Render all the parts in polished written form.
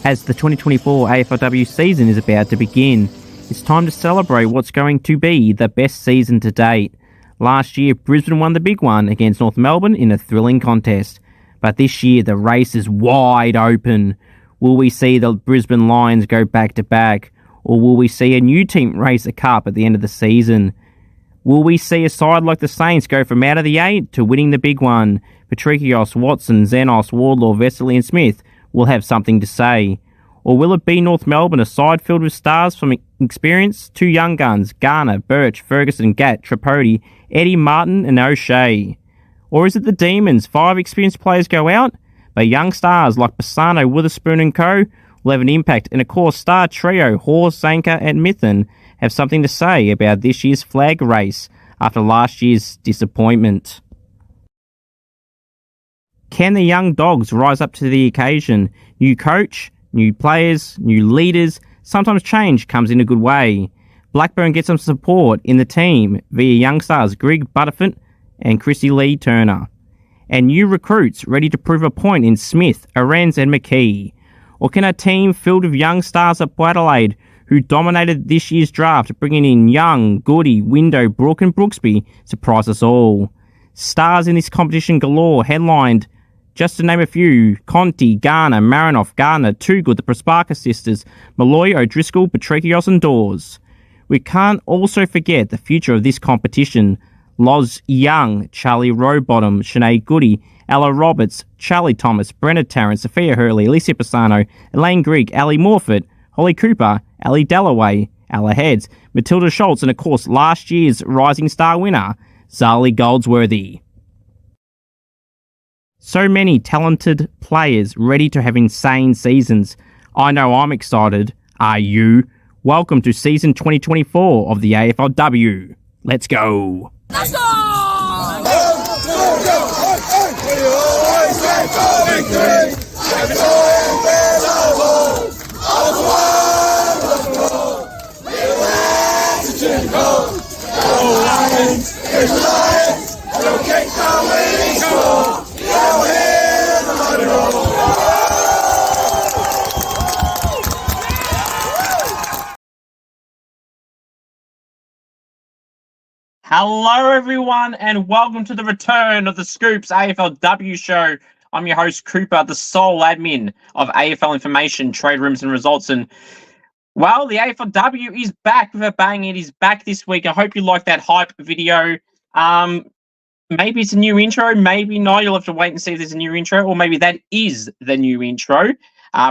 As the 2024 AFLW season is about to begin, it's time to celebrate what's going to be the best season to date. Last year, Brisbane won the big one against North Melbourne in a thrilling contest. But this year, the race is wide open. Will we see the Brisbane Lions go back-to-back? Or will we see a new team race a cup at the end of the season? Will we see a side like the Saints go from out of the 8 to winning the big one? Patrikios, Watson, Xenos, Wardlaw, Vesely and Smith will have something to say. Or will it be North Melbourne, a side filled with stars from experience? Two young guns, Garner, Birch, Ferguson, Gatt, Tripodi, Eddie, Martin and O'Shea. Or is it the Demons? 5 experienced players go out, but young stars like Bassano, Witherspoon and co will have an impact. And of course, star trio Horse, Zanker and Mithen have something to say about this year's flag race after last year's disappointment. Can the young dogs rise up to the occasion? New coach, new players, new leaders. Sometimes change comes in a good way. Blackburn gets some support in the team via young stars Greg Butterfint and Chrissy Lee Turner. And new recruits ready to prove a point in Smith, Arends and McKee. Or can a team filled with young stars at Adelaide who dominated this year's draft, bringing in Young, Goody, Window, Brooke and Brooksby, surprise us all? Stars in this competition galore, headlined, just to name a few, Conti, Garner, Marinoff, Gardner, Toogood, the Prosparka sisters, Malloy, O'Driscoll, Patrikios and Dawes. We can't also forget the future of this competition. Loz Young, Charlie Rowbottom, Sinead Goody, Ella Roberts, Charlie Thomas, Brenna Tarrant, Sophia Hurley, Alicia Pisano, Elaine Grigg, Ali Morford, Holly Cooper, Ali Dalloway, Ella Heads, Matilda Schultz, and of course last year's Rising Star winner, Zali Goldsworthy. So many talented players ready to have insane seasons. I know I'm excited. Are you? Welcome to season 2024 of the AFLW. Let's go! Let's go! We always stand for victory. Every time we're level, all the world. We'll answer to goal. Go Lions, here's the Lions. We'll kick the winning score. We'll hear the mother roll. Hello everyone and welcome to the return of the SCOOPS AFLW Show. I'm your host Cooper, the sole admin of AFL Information, Trade Rooms and Results. And well, the AFLW is back with a bang. It is back this week. I hope you like that hype video. Maybe it's a new intro, maybe not. You'll have to wait and see if there's a new intro, or maybe that is the new intro.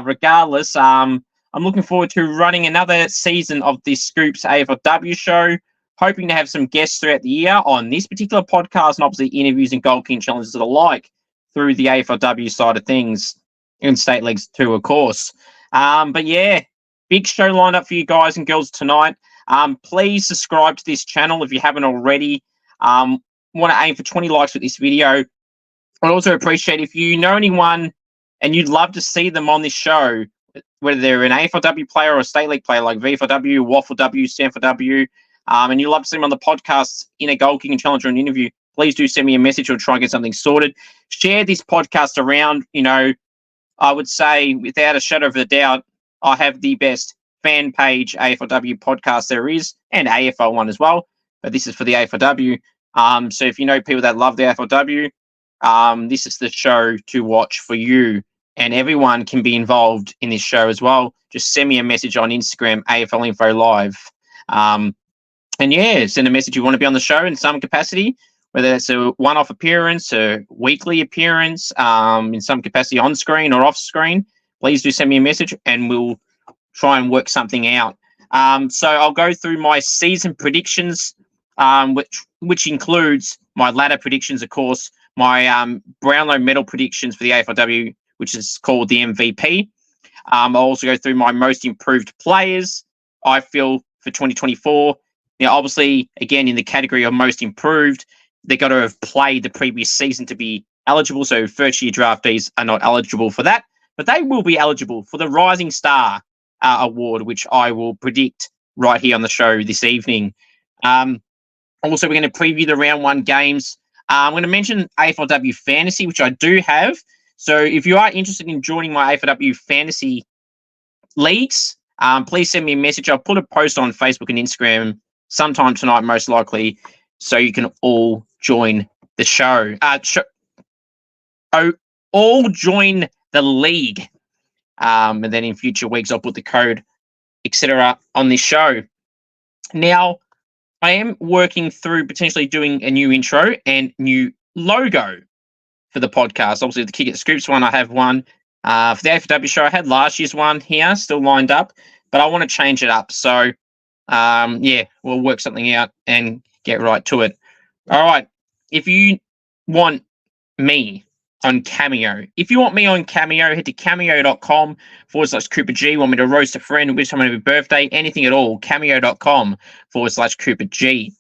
Regardless, I'm looking forward to running another season of this SCOOPS AFLW Show. Hoping to have some guests throughout the year on this particular podcast and obviously interviews and goal kicking challenges alike through the AFLW side of things and state leagues too, of course. But yeah, big show lined up for you guys and girls tonight. Please subscribe to this channel if you haven't already. Want to aim for 20 likes with this video. I'd also appreciate if you know anyone and you'd love to see them on this show, whether they're an AFLW player or a state league player like VFLW, WAFLW, StanfordW, and you love to see them on the podcast in a goal kicking challenge or an interview, please do send me a message or try and get something sorted. Share this podcast around. You know, I would say without a shadow of a doubt, I have the best fan page AFLW podcast there is, and AFL one as well. But this is for the AFLW. So if you know people that love the AFLW, this is the show to watch for you. And everyone can be involved in this show as well. Just send me a message on Instagram, AFL Info Live. And yeah, send a message you want to be on the show in some capacity, whether it's a one-off appearance, a weekly appearance, in some capacity on screen or off screen. Please do send me a message and we'll try and work something out. So I'll go through my season predictions, which includes my ladder predictions, of course, my Brownlow Medal predictions for the AFLW, which is called the MVP. I'll also go through my most improved players, I feel, for 2024. Now, obviously, again, in the category of most improved, they got to have played the previous season to be eligible. So first-year draftees are not eligible for that, but they will be eligible for the Rising Star Award, which I will predict right here on the show this evening. Also, we're going to preview the round one games. I'm going to mention AFLW Fantasy, which I do have. So if you are interested in joining my AFLW Fantasy leagues, please send me a message. I'll put a post on Facebook and Instagram sometime tonight, most likely, so you can all join the show. All join the league. And then in future weeks, I'll put the code, etc., on this show. Now, I am working through potentially doing a new intro and new logo for the podcast. Obviously, the Kick It Scoops one, I have one. For the AFLW show, I had last year's one here, still lined up, but I want to change it up. So, we'll work something out and get right to it. All right. If you want me on Cameo, head to cameo.com/Cooper G. Want me to roast a friend, wish someone happy birthday, anything at all, cameo.com/Cooper G.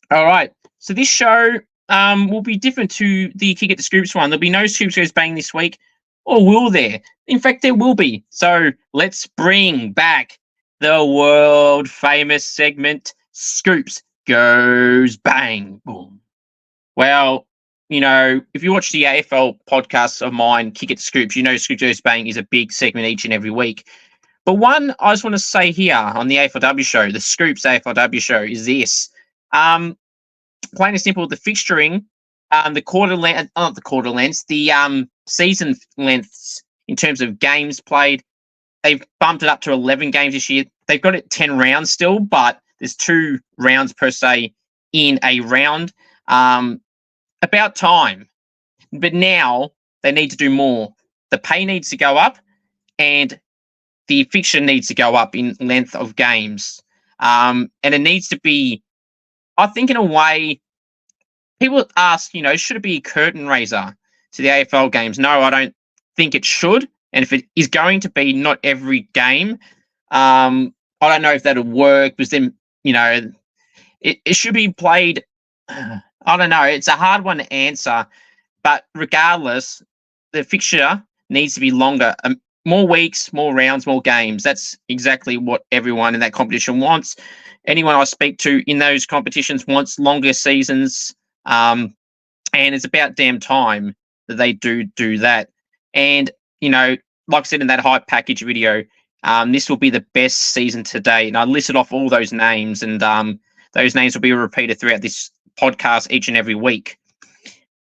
All right. So this show will be different to the Kick It to Scoops one. There'll be no Scoops Goes Bang this week, or will there? In fact, there will be. So let's bring back the world famous segment, Scoops Goes Bang. Boom. Well, you know, if you watch the AFL podcasts of mine, Kick It Scoops, you know Scoops Goes Bang is a big segment each and every week. But one I just want to say here on the AFLW show, the Scoops AFLW show, is this. Plain and simple, the fixturing, the season lengths in terms of games played, they've bumped it up to 11 games this year. They've got it 10 rounds still, but there's 2 rounds per se in a round. About time. But now they need to do more. The pay needs to go up and the fixture needs to go up in length of games. And it needs to be, I think, in a way, people ask, you know, should it be a curtain raiser to the AFL games? No, I don't think it should. And if it is going to be not every game, I don't know if that'll work, because then, you know, it should be played. I don't know. It's a hard one to answer, but regardless, the fixture needs to be longer. More weeks, more rounds, more games. That's exactly what everyone in that competition wants. Anyone I speak to in those competitions wants longer seasons, and it's about damn time that they do that. And, you know, like I said in that hype package video, this will be the best season to date. And I listed off all those names, and those names will be repeated throughout this podcast each and every week.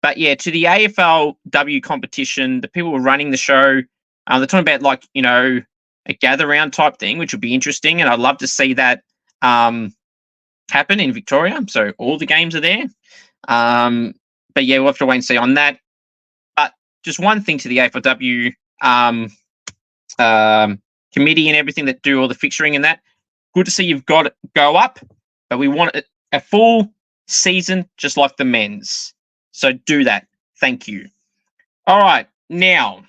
But yeah, to the AFLW competition, the people who are running the show, they're talking about, like, you know, a gather round type thing, which would be interesting, and I'd love to see that happen in Victoria. So all the games are there. But yeah, we'll have to wait and see on that. But just one thing to the AFLW committee and everything that do all the fixturing and that. Good to see you've got it go up, but we want a full season just like the men's. So do that. Thank you. All right, now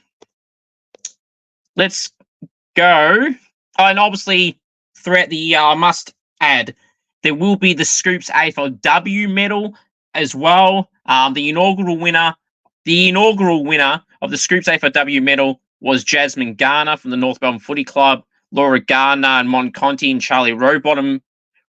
let's go. Oh, and obviously throughout the year, I must add, there will be the Scoops AFLW medal as well. The inaugural winner of the Scoops AFLW medal was Jasmine Garner from the North Melbourne Footy Club. Laura Gardner and Mon Conti and Charlie Rowbottom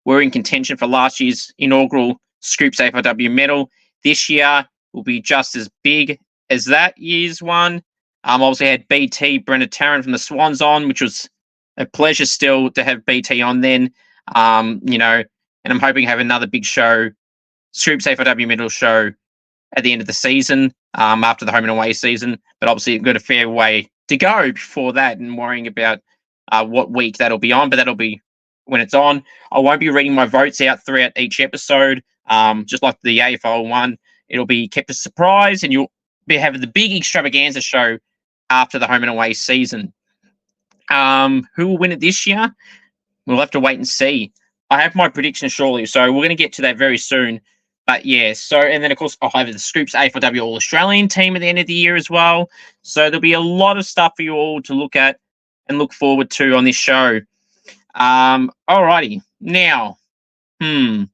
were in contention for last year's inaugural Scoops AFLW medal. This year will be just as big as that year's one. Obviously had BT, Brenda Tarrant from the Swans on, which was a pleasure still to have BT on then. You know, and I'm hoping to have another big show, Scoops AFLW medal show, at the end of the season, after the home and away season. But obviously we've got a fair way to go before that, and worrying about what week that'll be on, but that'll be when it's on. I won't be reading my votes out throughout each episode, just like the AFL one. It'll be kept a surprise, and you'll be having the big extravaganza show after the home and away season. Who will win it this year? We'll have to wait and see. I have my prediction shortly, so we're going to get to that very soon. But yeah, so, and then of course I'll have the Scoops AFLW All-Australian team at the end of the year as well. So there'll be a lot of stuff for you all to look at and look forward to on this show. Alrighty, now, all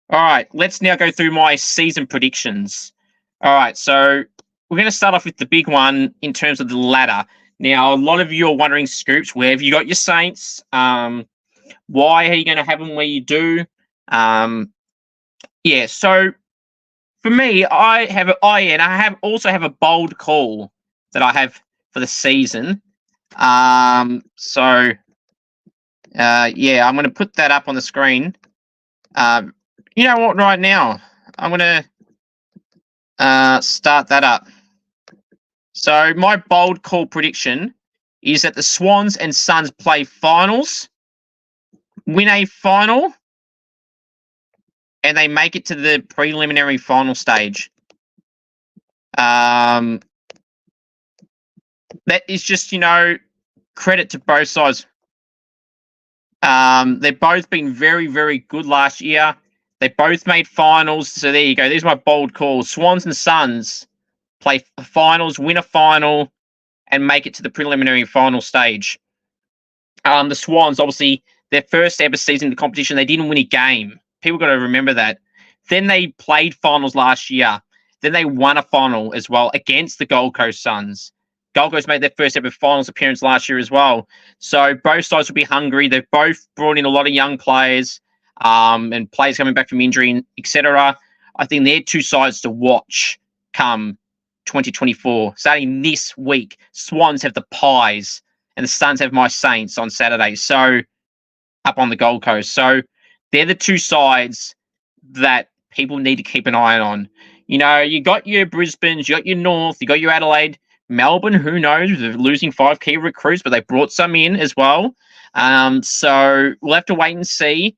right, let's now go through my season predictions. All right, so we're going to start off with the big one in terms of the ladder. Now, a lot of you are wondering, Scoops, where have you got your Saints? Why are you going to have them where you do? Yeah, so for me, I also have a bold call that I have for the season Yeah, I'm going to put that up on the screen. You know what? Right now, I'm going to start that up. So my bold call prediction is that the Swans and Suns play finals, win a final, and they make it to the preliminary final stage. That is just, credit to both sides. They've both been very, very good last year. They both made finals. So there you go. These are my bold calls. Swans and Suns play finals, win a final, and make it to the preliminary final stage. The Swans, obviously, their first ever season in the competition, they didn't win a game. People got to remember that. Then they played finals last year. Then they won a final as well against the Gold Coast Suns. Gold Coast made their first ever finals appearance last year as well. So both sides will be hungry. They've both brought in a lot of young players and players coming back from injury, etc. I think they're two sides to watch come 2024. Starting this week, Swans have the Pies and the Suns have my Saints on Saturday. So up on the Gold Coast. So they're the two sides that people need to keep an eye on. You got your Brisbane's, you got your North, you got your Adelaide. Melbourne, who knows? They're losing 5 key recruits, but they brought some in as well. So we'll have to wait and see.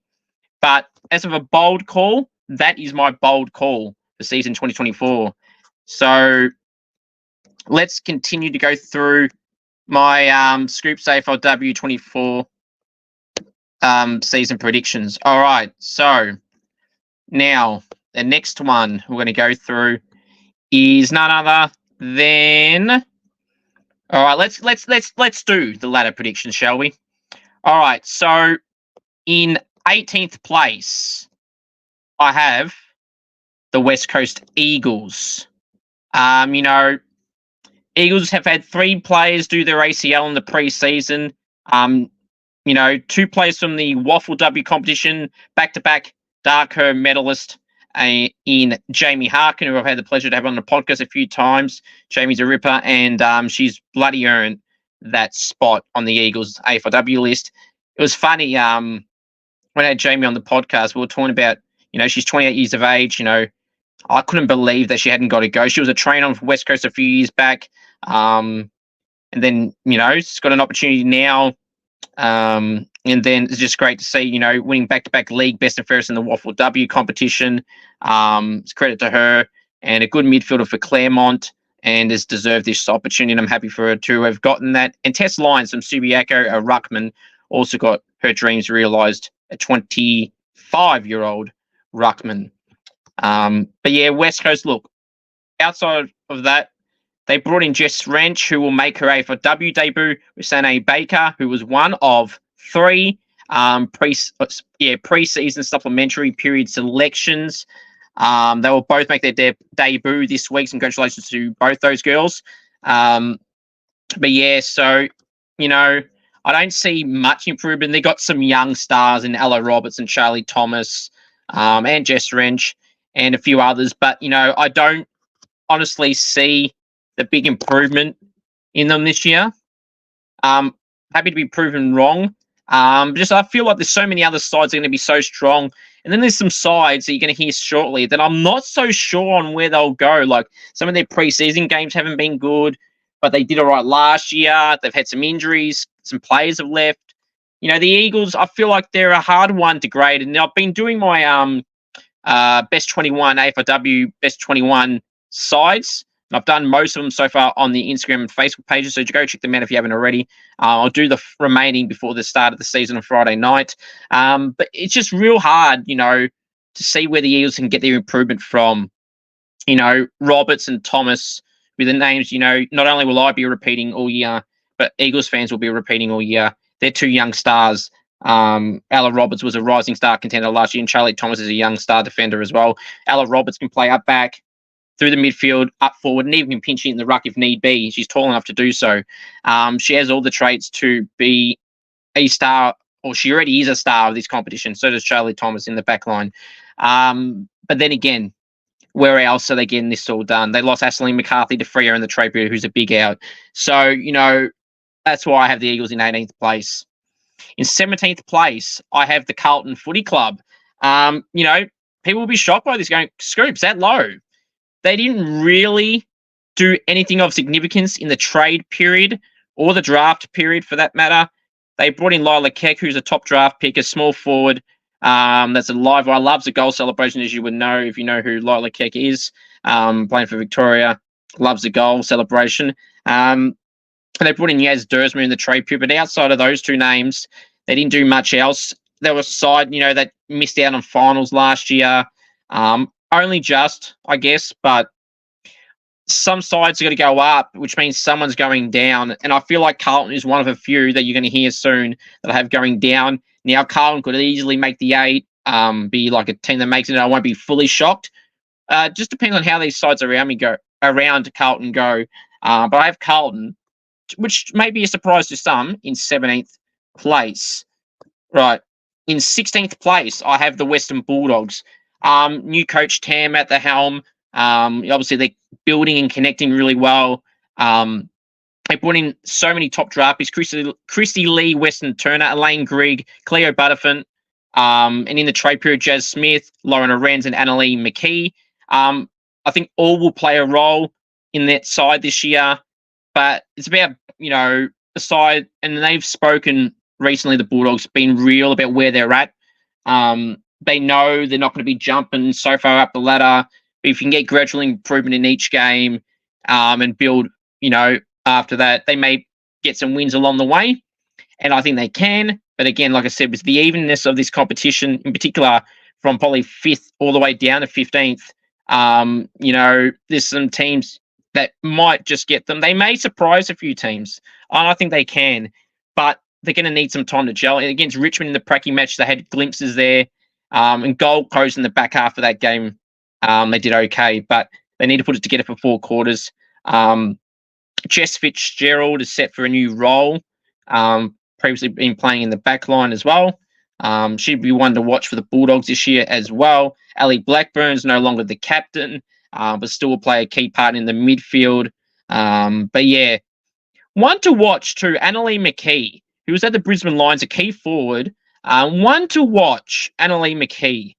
But as of a bold call, that is my bold call for season 2024. So let's continue to go through my SCOOPS AFLW 24 season predictions. All right, so now the next one we're going to go through is none other than. All right, let's do the ladder predictions, shall we? All right, so in 18th place, I have the West Coast Eagles. Eagles have had 3 players do their ACL in the preseason. 2 players from the AFLW competition, back-to-back Darko medalist in Jamie Harkin, who I've had the pleasure to have on the podcast a few times. Jamie's a ripper, and she's bloody earned that spot on the Eagles AFLW list. It was funny, when I had Jamie on the podcast, we were talking about, she's 28 years of age. I couldn't believe that she hadn't got to go. She was a trainer on West Coast a few years back. And then, she's got an opportunity now. And then it's just great to see, winning back-to-back league best and fairest in the AFLW competition. It's credit to her, and a good midfielder for Claremont, and has deserved this opportunity. And I'm happy for her to have gotten that. And Tess Lyons from Subiaco, a ruckman, also got her dreams realised, a 25-year-old ruckman. But yeah, West Coast, look, outside of that, they brought in Jess Wrench, who will make her AFLW debut with Sane Baker, who was one of 3 pre-season supplementary period selections. They will both make their debut this week. Congratulations to both those girls. But yeah, so, I don't see much improvement. They got some young stars in Ella Roberts and Charlie Thomas, and Jess Wrench and a few others. But, I don't honestly see the big improvement in them this year. Happy to be proven wrong. I feel like there's so many other sides that are going to be so strong. And then there's some sides that you're going to hear shortly that I'm not so sure on where they'll go. Like, some of their preseason games haven't been good, but they did all right last year. They've had some injuries. Some players have left. The Eagles, I feel like they're a hard one to grade. And I've been doing my Best 21, AFLW Best 21 sides. And I've done most of them so far on the Instagram and Facebook pages, so go check them out if you haven't already. I'll do the remaining before the start of the season on Friday night. But it's just real hard, to see where the Eagles can get their improvement from. Roberts and Thomas, with the names, not only will I be repeating all year, but Eagles fans will be repeating all year. They're 2 young stars. Ella Roberts was a rising star contender last year, and Charlie Thomas is a young star defender as well. Ella Roberts can play up back, through the midfield, up forward, and even pinch in the ruck if need be. She's tall enough to do so. She has all the traits to be a star, or she already is a star of this competition. So does Charlie Thomas in the back line. But then again, where else are they getting this all done? They lost Ashley McCarthy to Freo in the trade period, who's a big out. So, That's why I have the Eagles in 18th place. In 17th place, I have the Carlton Footy Club. People will be shocked by this going, Scoops, that low. They didn't really do anything of significance in the trade period or the draft period for that matter. They brought in Lila Keck, who's a top draft pick, a small forward. That's a live wire. Loves a goal celebration, as you would know if you know who Lila Keck is. Playing for Victoria, loves a goal celebration. They brought in Yaz Dersma in the trade period, but outside of those two names, they didn't do much else. There was a side, that missed out on finals last year. Only just, I guess, but some sides are going to go up, which means someone's going down. And I feel like Carlton is one of a few that you're going to hear soon that I have going down. Now, Carlton could easily make the 8, be like a team that makes it. I won't be fully shocked. Just depends on how these sides around Carlton go. But I have Carlton, which may be a surprise to some, in 17th place. Right. In 16th place, I have the Western Bulldogs. New coach Tam at the helm. Obviously, they're building and connecting really well. They brought in so many top draft picks: Christy Lee, Weston Turner, Elaine Grigg, Cleo Butterfin, and in the trade period, Jazz Smith, Lauren Arenz, and Annalee McKee. I think all will play a role in that side this year, but it's about, the side, and they've spoken recently, the Bulldogs, been real about where they're at. They know they're not going to be jumping so far up the ladder. But if you can get gradual improvement in each game and build, after that, they may get some wins along the way. And I think they can. But again, like I said, with the evenness of this competition, in particular, from probably 5th all the way down to 15th, there's some teams that might just get them. They may surprise a few teams. I think they can. But they're going to need some time to gel. And against Richmond in the Pracky match, they had glimpses there. And Gold Coast in the back half of that game, they did okay, but they need to put it together for 4 quarters. Jess Fitzgerald is set for a new role. Previously been playing in the back line as well. She'd be one to watch for the Bulldogs this year as well. Ali Blackburn's no longer the captain, but still will play a key part in the midfield. But yeah, one to watch too, Annalee McKee, who was at the Brisbane Lions, a key forward. One to watch, Annalee McKee.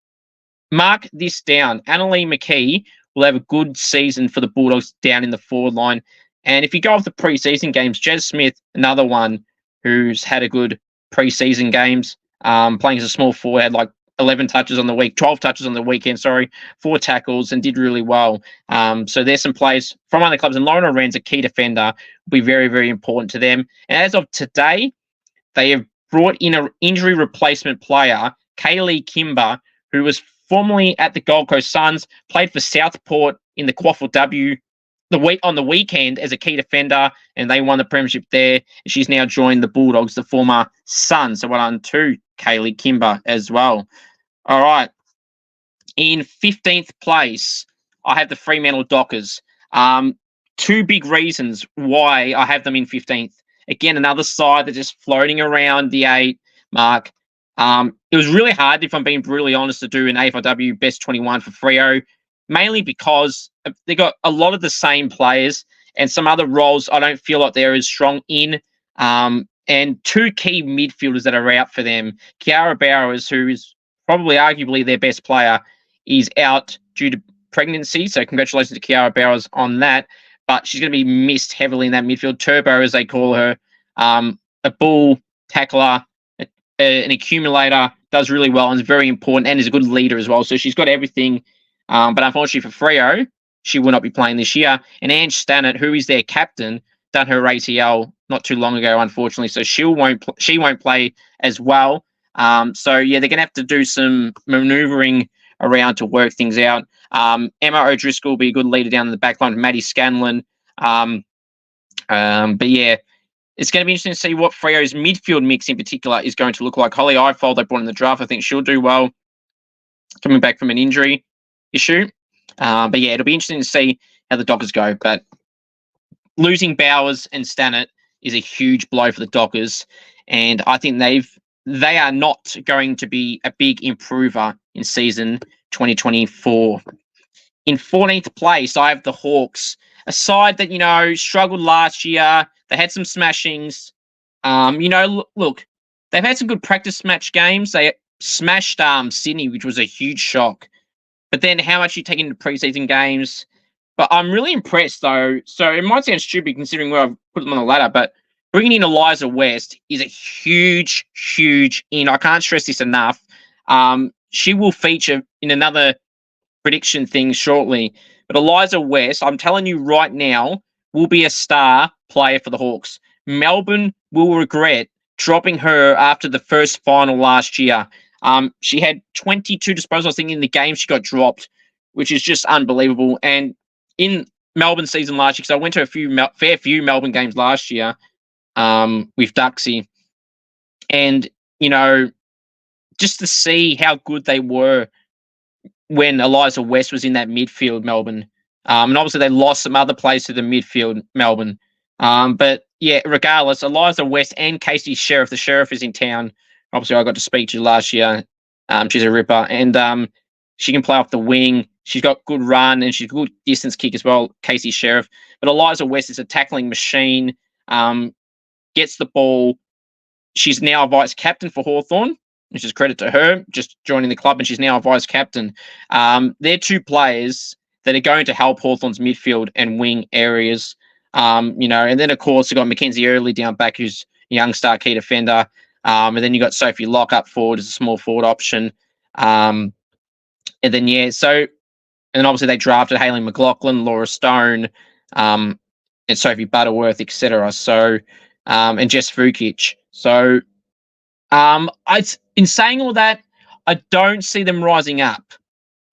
Mark this down. Annalee McKee will have a good season for the Bulldogs down in the forward line. And if you go off the preseason games, Jez Smith, another one who's had a good preseason games, playing as a small forward, had like 11 touches on the week, 12 touches on the weekend, 4 tackles, and did really well. So there's some players from other clubs. And Lauren Arenz, a key defender, will be very, very important to them. And as of today, they have brought in an injury replacement player, Kaylee Kimber, who was formerly at the Gold Coast Suns, played for Southport in the QAFLW on the weekend as a key defender, and they won the premiership there. She's now joined the Bulldogs, the former Suns. So well done to Kaylee Kimber as well. All right. In 15th place, I have the Fremantle Dockers. 2 big reasons why I have them in 15th. Again, another side that's just floating around the 8 mark. It was really hard, if I'm being brutally honest, to do an AFLW Best 21 for Freo, mainly because they got a lot of the same players and some other roles I don't feel like they're as strong in. And 2 key midfielders that are out for them. Kiara Bowers, who is probably arguably their best player, is out due to pregnancy. So congratulations to Kiara Bowers on that. But she's going to be missed heavily in that midfield. Turbo, as they call her, a bull tackler, an accumulator, does really well and is very important and is a good leader as well. So she's got everything. But unfortunately for Freo, she will not be playing this year. And Ange Stannard, who is their captain, done her ACL not too long ago, unfortunately. So she won't play as well. So yeah, they're going to have to do some manoeuvring around to work things out. Emma O'Driscoll will be a good leader down in the back line. Maddie Scanlon. But yeah, it's going to be interesting to see what Freo's midfield mix in particular is going to look like. Holly Eifold, they brought in the draft. I think she'll do well coming back from an injury issue. But yeah, it'll be interesting to see how the Dockers go. But losing Bowers and Stannard is a huge blow for the Dockers. And I think they are not going to be a big improver in season 2024. In 14th place, I have the Hawks, a side that, struggled last year. They had some smashings, Look, they've had some good practice match games. They smashed Sydney, which was a huge shock. But then how much you take into preseason games? But I'm really impressed, though. So it might sound stupid considering where I've put them on the ladder, but bringing in Eliza West is a huge, huge in. I can't stress this enough. She will feature in another prediction thing shortly. But Eliza West, I'm telling you right now, will be a star player for the Hawks. Melbourne will regret dropping her after the first final last year. She had 22 disposals, I think, in the game she got dropped, which is just unbelievable. And in Melbourne season last year, because I went to a fair few Melbourne games last year with Duxie, and, just to see how good they were when Eliza West was in that midfield, Melbourne. And obviously they lost some other players to the midfield, Melbourne. But yeah, regardless, Eliza West and Casey Sheriff, the Sheriff is in town. Obviously I got to speak to last year. She's a ripper. And she can play off the wing. She's got good run and she's a good distance kick as well, Casey Sheriff. But Eliza West is a tackling machine, gets the ball. She's now a vice captain for Hawthorn, which is credit to her, just joining the club, and she's now a vice captain. They're two players that are going to help Hawthorn's midfield and wing areas. And then, of course, you've got Mackenzie Early down back, who's a young star key defender. And then you got Sophie Locke up forward as a small forward option. And then, and obviously they drafted Hayley McLaughlin, Laura Stone, and Sophie Butterworth, etc. So, and Jess Vukic. So, in saying all that, I don't see them rising up.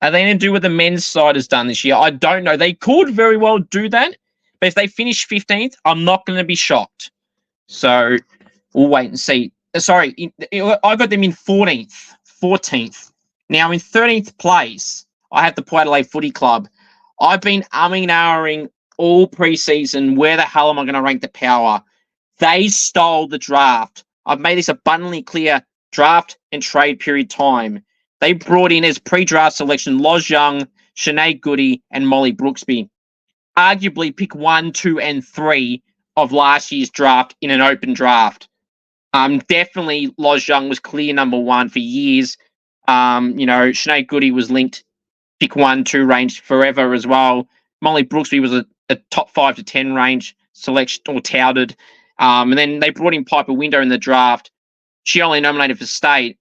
Are they going to do what the men's side has done this year? I don't know. They could very well do that, but if they finish 15th, I'm not going to be shocked. So we'll wait and see. Sorry, I got them in 14th. Now in 13th place, I have the Port Adelaide Footy Club. I've been umming and ahhing all preseason. Where the hell am I going to rank the Power? They stole the draft. I've made this abundantly clear. Draft and trade period time. They brought in as pre-draft selection Loz Young, Sinead Goody, and Molly Brooksby. Arguably pick 1, 2, and 3 of last year's draft in an open draft. Definitely Loz Young was clear number 1 for years. Sinead Goody was linked pick 1, 2 range forever as well. Molly Brooksby was a top 5 to 10 range selection or touted. And then they brought in Piper Window in the draft. She only nominated for state.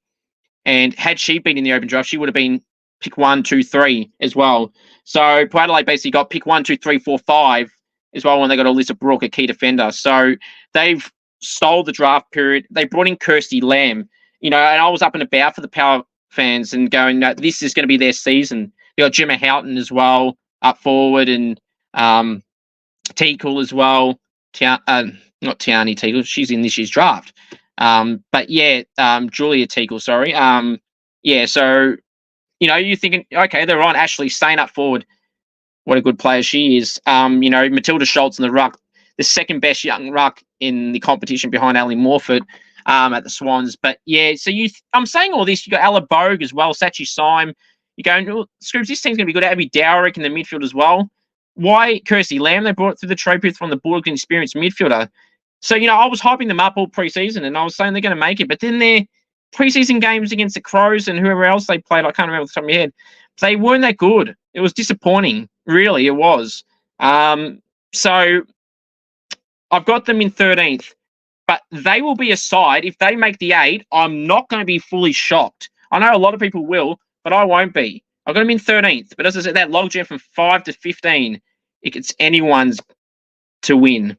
And had she been in the open draft, she would have been pick 1, 2, 3 as well. So Port Adelaide basically got pick 1, 2, 3, 4, 5 as well when they got Alyssa Brooke, a key defender. So they've stole the draft period. They brought in Kirsty Lamb. And I was up and about for the Power fans and going, no, this is going to be their season. They got Gemma Houghton as well up forward, and Teakle as well. Not Tiani Teakle. She's in this year's draft. But yeah, Julia Teakle, sorry. So, you're thinking, okay, they're on Ashley Stain up forward. What a good player she is. Matilda Schultz in the ruck, the second best young ruck in the competition behind Ali Morford at the Swans. But yeah, so I'm saying all this. You got Ella Bogue as well, Sachi Syme. You're going, oh, Scoops, this team's going to be good. Abby Dowrick in the midfield as well. Why Kirsty Lamb? They brought through the trade period from the Bulldogs experienced midfielder. So, I was hyping them up all preseason and I was saying they're going to make it. But then their preseason games against the Crows and whoever else they played, I can't remember off the top of my head, they weren't that good. It was disappointing. Really, it was. So I've got them in 13th. But they will be a side. If they make the 8, I'm not going to be fully shocked. I know a lot of people will, but I won't be. I've got them in 13th. But as I said, that logjam from 5 to 15, it's anyone's to win.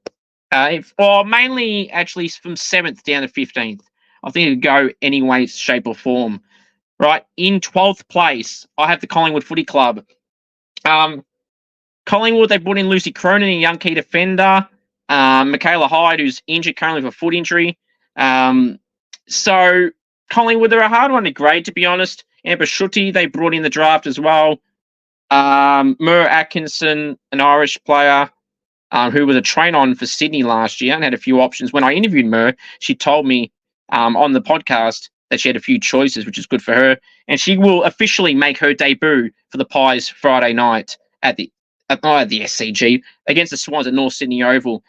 Or mainly, actually, from 7th down to 15th. I think it could go any way, shape, or form. Right, in 12th place, I have the Collingwood Footy Club. Collingwood, they brought in Lucy Cronin, a young key defender. Michaela Hyde, who's injured currently with a foot injury. So Collingwood, they're a hard one to grade, to be honest. Amber Schutte, they brought in the draft as well. Mur Atkinson, an Irish player who was a train-on for Sydney last year and had a few options. When I interviewed Mur, she told me on the podcast that she had a few choices, which is good for her. And she will officially make her debut for the Pies Friday night at the SCG against the Swans at North Sydney Oval.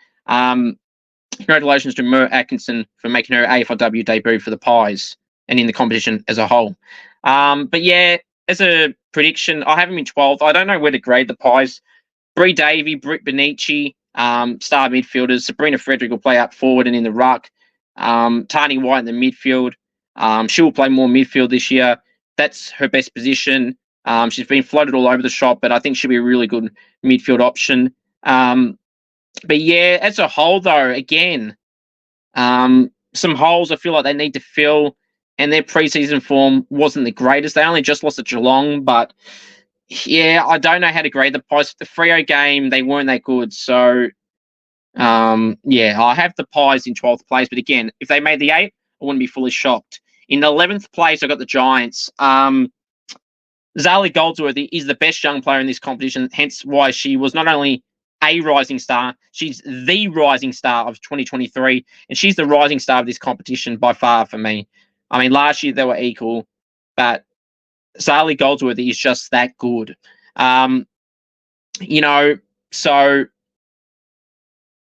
congratulations to Mer Atkinson for making her AFLW debut for the Pies and in the competition as a whole. But yeah, as a prediction, I have him in 12th. I don't know where to grade the Pies. Bree Davey, Britt Benici, star midfielders. Sabrina Frederick will play up forward and in the ruck. Tani White in the midfield. She will play more midfield this year. That's her best position. She's been floated all over the shop, but I think she'll be a really good midfield option. But yeah, as a whole, though, again, some holes I feel like they need to fill, and their preseason form wasn't the greatest. They only just lost to Geelong, but yeah, I don't know how to grade the Pies. The Freo game, they weren't that good. So, yeah, I have the Pies in 12th place. But again, if they made the 8, I wouldn't be fully shocked. In 11th place, I got the Giants. Zali Goldsworthy is the best young player in this competition, hence why she was not only a rising star, she's the rising star of 2023, and she's the rising star of this competition by far for me. I mean, last year they were equal, but Zali Goldsworthy is just that good. So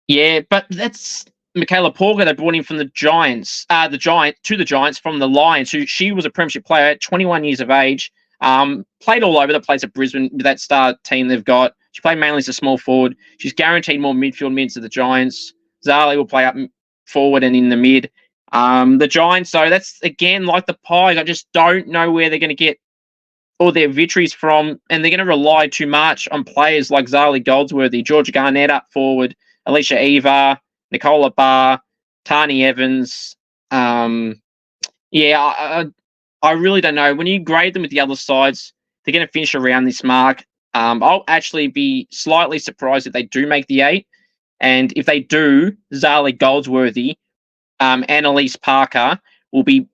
yeah, but that's Michaela Porter they brought in from the Giants, to the Giants from the Lions, who she was a premiership player at 21 years of age. Played all over the place at Brisbane with that star team they've got. She played mainly as a small forward. She's guaranteed more midfield minutes of the Giants. Zali will play up forward and in the mid. The Giants, though, that's again like the Pies. I just don't know where they're going to get all their victories from, and they're going to rely too much on players like Zali Goldsworthy, Georgia Garnett up forward, Alicia Eva, Nicola Barr, Tani Evans. I really don't know. When you grade them with the other sides, they're going to finish around this mark. I'll actually be slightly surprised if they do make the 8. And if they do, Zali Goldsworthy, Annalise Parker will be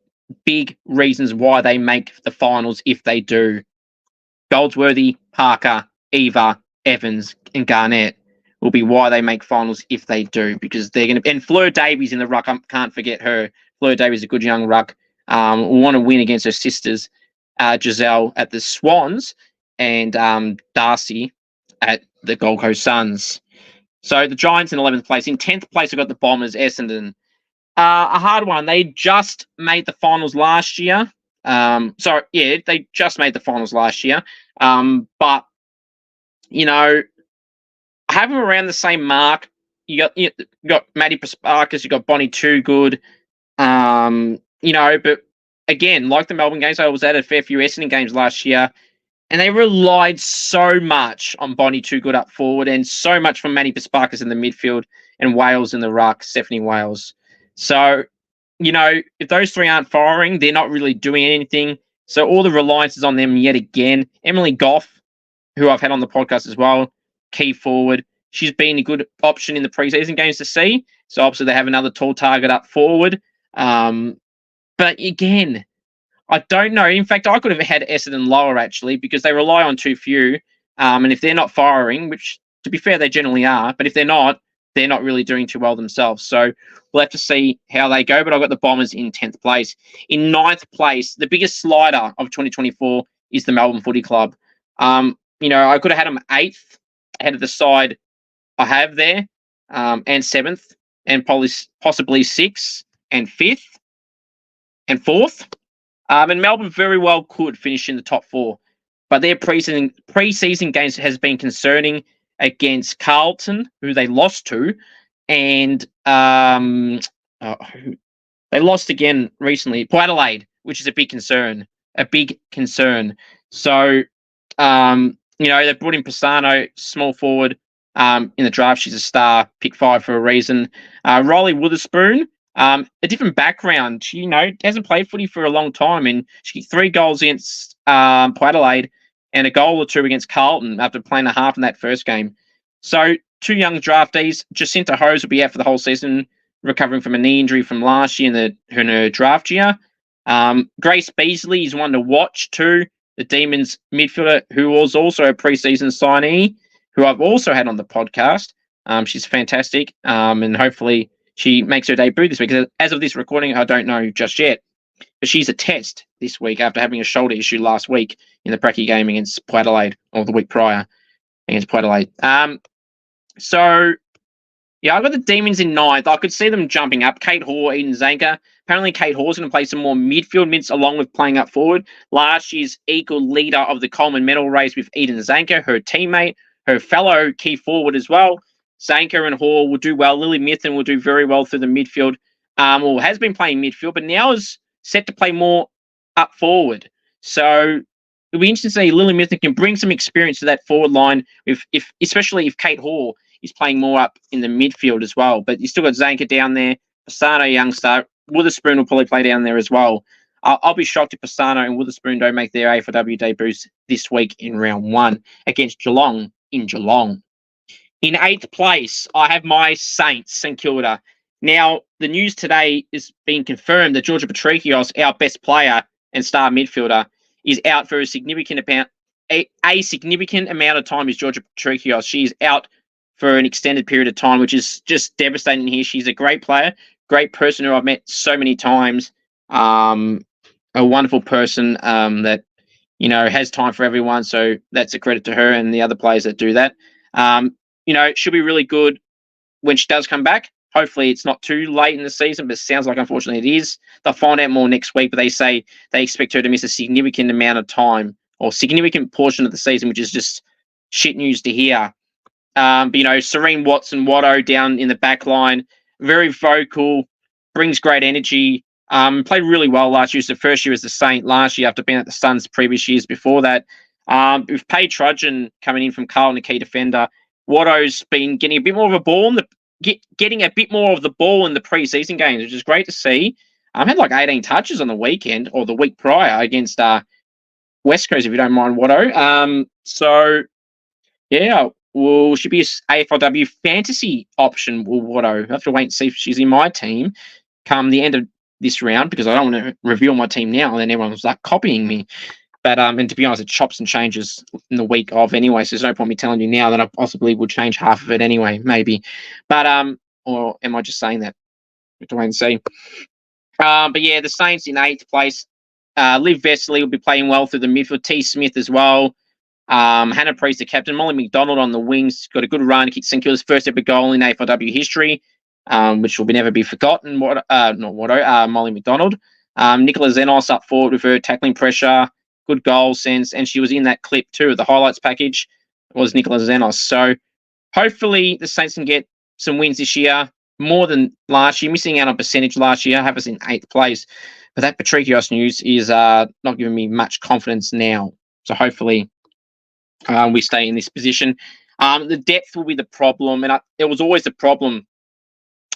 big reasons why they make the finals if they do. Goldsworthy, Parker, Eva, Evans, and Garnett will be why they make finals if they do, because they're going to. And Fleur Davies in the ruck, I can't forget her. Fleur Davies is a good young ruck. Want to win against her sisters, Giselle at the Swans and Darcy at the Gold Coast Suns. So the Giants in 11th place. In 10th place, I've got the Bombers, Essendon. A hard one. They just made the finals last year. They just made the finals last year. But, I have them around the same mark. You got Maddie Prasparkas, you got Bonnie Toogood. But again, like the Melbourne games, I was at a fair few Essendon games last year, and they relied so much on Bonnie Toogood up forward and so much from Maddie Prasparkas in the midfield and Wales in the ruck, Stephanie Wales. So, if those three aren't firing, they're not really doing anything. So all the reliance is on them yet again. Emily Goff, who I've had on the podcast as well, key forward. She's been a good option in the preseason games to see. So obviously they have another tall target up forward. But again, I don't know. In fact, I could have had Essendon lower actually because they rely on too few. And if they're not firing, which to be fair, they generally are, but if they're not really doing too well themselves. So we'll have to see how they go. But I've got the Bombers in 10th place. In 9th place, the biggest slider of 2024 is the Melbourne Footy Club. I could have had them 8th ahead of the side I have there, and 7th, and possibly 6th and 5th and 4th. And Melbourne very well could finish in the top 4. But their preseason games has been concerning against Carlton, who they lost to, and they lost again recently, Port Adelaide, which is a big concern. So, they brought in Pisano, small forward, in the draft. She's a star, pick 5 for a reason. Riley Witherspoon, a different background. She, hasn't played footy for a long time, and she got 3 goals against Port Adelaide and a goal or 2 against Carlton after playing a half in that first game. So 2 young draftees. Jacinta Hose will be out for the whole season, recovering from a knee injury from last year in her draft year. Grace Beasley is one to watch too, the Demons midfielder, who was also a preseason signee, who I've also had on the podcast. She's fantastic, and hopefully she makes her debut this week. As of this recording, I don't know just yet. But she's a test this week after having a shoulder issue last week in the Pracky game against Port Adelaide, or the week prior against Port Adelaide. So Yeah, I've got the Demons in ninth. I could see them jumping up. Kate Hoare, Eden Zanker. Apparently, Kate Hoare's going to play some more midfield minutes along with playing up forward. Last year's equal leader of the Coleman medal race with Eden Zanker, her teammate, her fellow key forward as well. Zanker and Hoare will do well. Lily Mithen will do very well through the midfield. Or has been playing midfield, but now is set to play more up forward. So it'll be interesting to see Lily Mithen can bring some experience to that forward line, especially if Kate Hoare is playing more up in the midfield as well. But you still got Zanker down there, Pisano, youngster. Witherspoon will probably play down there as well. I'll be shocked if Pisano and Witherspoon don't make their AFLW debuts this week in round 1 against Geelong in Geelong. In 8th place, I have my Saints, St Kilda. Now, the news today is being confirmed that Georgia Patrikios, our best player and star midfielder, is out for a significant amount. A significant amount of time is Georgia Patrikios. She's out for an extended period of time, which is just devastating here. She's a great player, great person who I've met so many times. A wonderful person that, has time for everyone. So that's a credit to her and the other players that do that. She'll be really good when she does come back. Hopefully it's not too late in the season, but it sounds like unfortunately it is. They'll find out more next week, but they say they expect her to miss a significant amount of time or significant portion of the season, which is just shit news to hear. But, Serene Watson-Watto down in the back line, very vocal, brings great energy, played really well last year. It was the first year as the Saint last year after being at the Suns previous years before that. With Paige Trudgeon coming in from Carlton, a key defender, Watto's been getting a bit more of a ball, getting a bit more of the ball in the preseason games, which is great to see. Had like 18 touches on the weekend or the week prior against West Coast, if you don't mind, Watto. So, yeah, will she be an AFLW fantasy option? Will Watto? I have to wait and see if she's in my team come the end of this round because I don't want to reveal my team now and then everyone's like copying me. But and to be honest, it chops and changes in the week of anyway. So there's no point me telling you now that I possibly would change half of it anyway, maybe. But or am I just saying that? We have to wait and see. But yeah, the Saints in 8th place. Liv Vesely will be playing well through the midfield. T. Smith as well. Hannah Priest, the captain. Molly McDonald on the wings. Got a good run. Kicked St Kilda's first ever goal in AFLW history, which will never be forgotten. Molly McDonald. Nicola Zenos up forward with her tackling pressure. Good goal sense. And she was in that clip too. The highlights package was Nicola Zenos. So hopefully the Saints can get some wins this year. More than last year. Missing out on percentage last year. Have us in 8th place. But that Patrikios news is not giving me much confidence now. So hopefully we stay in this position. The depth will be the problem, and it was always a problem.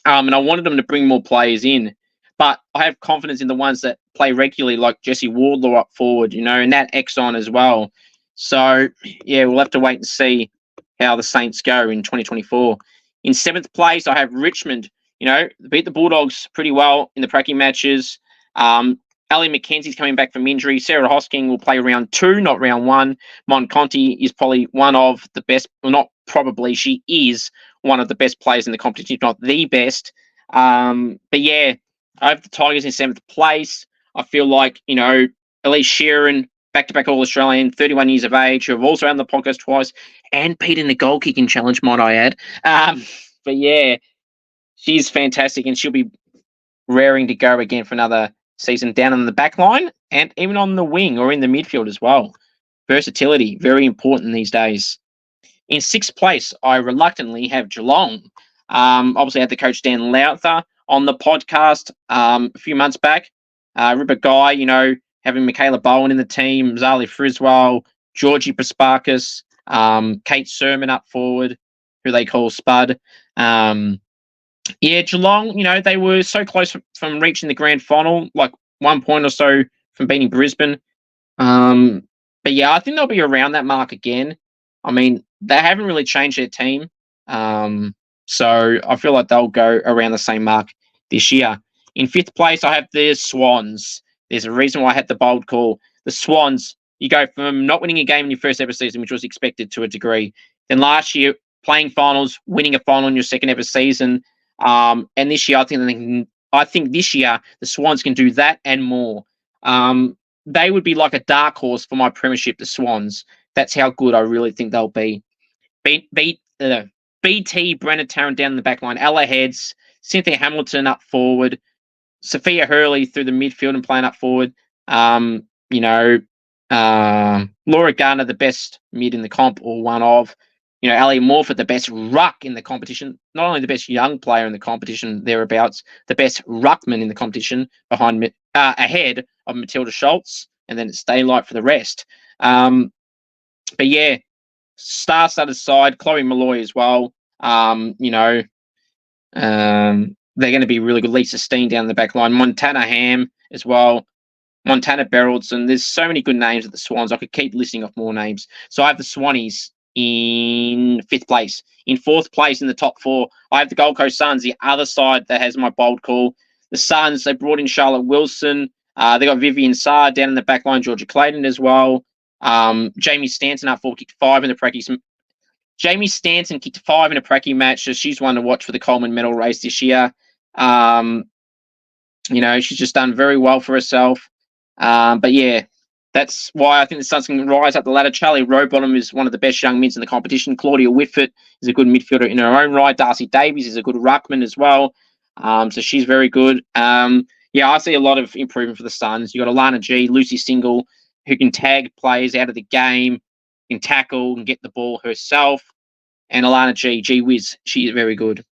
And I wanted them to bring more players in, but I have confidence in the ones that play regularly, like Jessie Wardlaw up forward, and Nat Exxon as well. So yeah, we'll have to wait and see how the Saints go in 2024. In 7th place, I have Richmond. Beat the Bulldogs pretty well in the pracky matches. Ali McKenzie's coming back from injury. Sarah Hosking will play round 2, not round 1. Mon Conti is probably one of the best, well, not probably, she is one of the best players in the competition, if not the best. But yeah, I have the Tigers in 7th place. I feel like, Elise Sheeran, back-to-back All-Australian, 31 years of age, who have also had on the podcast twice, and Pete in the goal-kicking challenge, might I add. But yeah, she's fantastic, and she'll be raring to go again for another season down on the back line and even on the wing or in the midfield as well. Versatility, very important these days. In 6th place, I reluctantly have Geelong. Obviously, I had the coach Dan Lowther on the podcast a few months back. Ripper Guy, having Michaela Bowen in the team, Zali Friswell, Georgie Prasparkas, Kate Sermon up forward, who they call Spud. Yeah, Geelong, they were so close from reaching the grand final, like 1 point or so from beating Brisbane. But yeah, I think they'll be around that mark again. I mean, they haven't really changed their team. So I feel like they'll go around the same mark this year. In 5th place, I have the Swans. There's a reason why I had the bold call. The Swans, you go from not winning a game in your first ever season, which was expected to a degree. Then last year, playing finals, winning a final in your second ever season. And this year, I think this year the Swans can do that and more. They would be like a dark horse for my premiership, the Swans. That's how good I really think they'll be. BT, Brenna Tarrant down the back line. Ella Heads, Cynthia Hamilton up forward. Sophia Hurley through the midfield and playing up forward. You know, Laura Garner, the best mid in the comp, or one of. You know, Ali Morford, the best ruck in the competition. Not only the best young player in the competition, thereabouts, the best ruckman in the competition, ahead of Matilda Schultz, and then it's daylight for the rest. But yeah, star-studded side, Chloe Malloy as well. You know, they're going to be really good. Lisa Steen down the back line. Montana Ham as well. Montana Beraldson. There's so many good names at the Swans. I could keep listing off more names. So I have the Swannies in 5th place. In 4th place in the top 4, I have the Gold Coast Suns, the other side that has my bold call. The Suns, they brought in Charlotte Wilson. They got Vivian Saar down in the back line, Georgia Clayton as well. Jamie Stanton up forward, kicked 5 in the practice. Jamie Stanton kicked 5 in a pracky match, so she's one to watch for the Coleman medal race this year. You know, she's just done very well for herself. But yeah, that's why I think the Suns can rise up the ladder. Charlie Rowbottom is one of the best young mids in the competition. Claudia Whitford is a good midfielder in her own right. Darcy Davies is a good ruckman as well. So she's very good. Yeah, I see a lot of improvement for the Suns. You've got Alana G, Lucy Single, who can tag players out of the game, can tackle and get the ball herself. And Alana G Wiz, she is very good.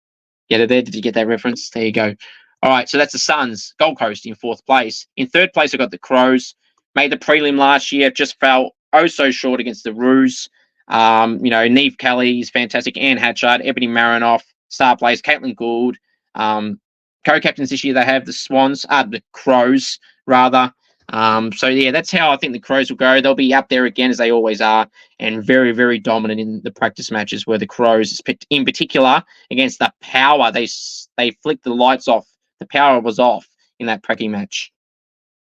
Yeah, there. Did you get that reference? There you go. All right, so that's the Suns, Gold Coast in 4th place. In 3rd place, I got the Crows. Made the prelim last year, just fell so short against the Roos. You know, Neve Kelly is fantastic. Anne Hatchard, Ebony Marinoff, star players, Caitlin Gould. Co-captains this year, they have the Swans, the Crows, rather. So yeah, that's how I think the Crows will go. They'll be up there again, as they always are, and very, very dominant in the practice matches, where the Crows, in particular, against the Power, they flicked the lights off. The Power was off in that pracky match.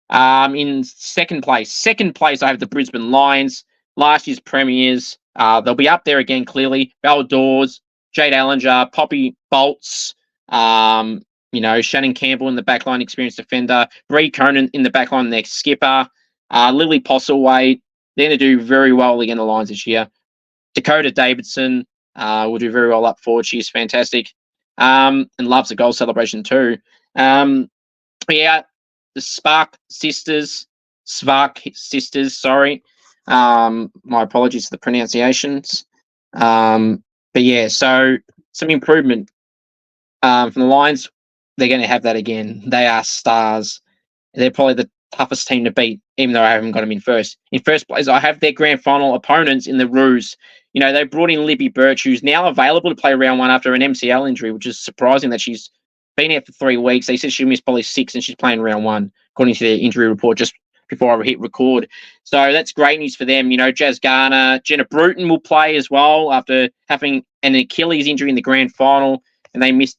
In 2nd place, I have the Brisbane Lions, last year's premiers. They'll be up there again, clearly. Belle Dawes, Jade Allinger, Poppy Bolts, you know, Shannon Campbell in the backline, experienced defender. Bree Conan in the backline, their skipper. Lily Postlethwaite. They're going to do very well against the Lions this year. Dakota Davidson will do very well up forward. She's fantastic. And loves a goal celebration too. Yeah, the Svark sisters, sorry. My apologies for the pronunciations. But yeah, so some improvement from the Lions. They're going to have that again. They are stars. They're probably the toughest team to beat, even though I haven't got them in first. In first place, I have their grand final opponents in the Roos. You know, they brought in Libby Birch, who's now available to play round 1 after an MCL injury, which is surprising that she's been out for 3 weeks. They said she missed probably 6 and she's playing round 1, according to their injury report just before I hit record. So that's great news for them. You know, Jazz Garner, Jenna Bruton will play as well after having an Achilles injury in the grand final, and they missed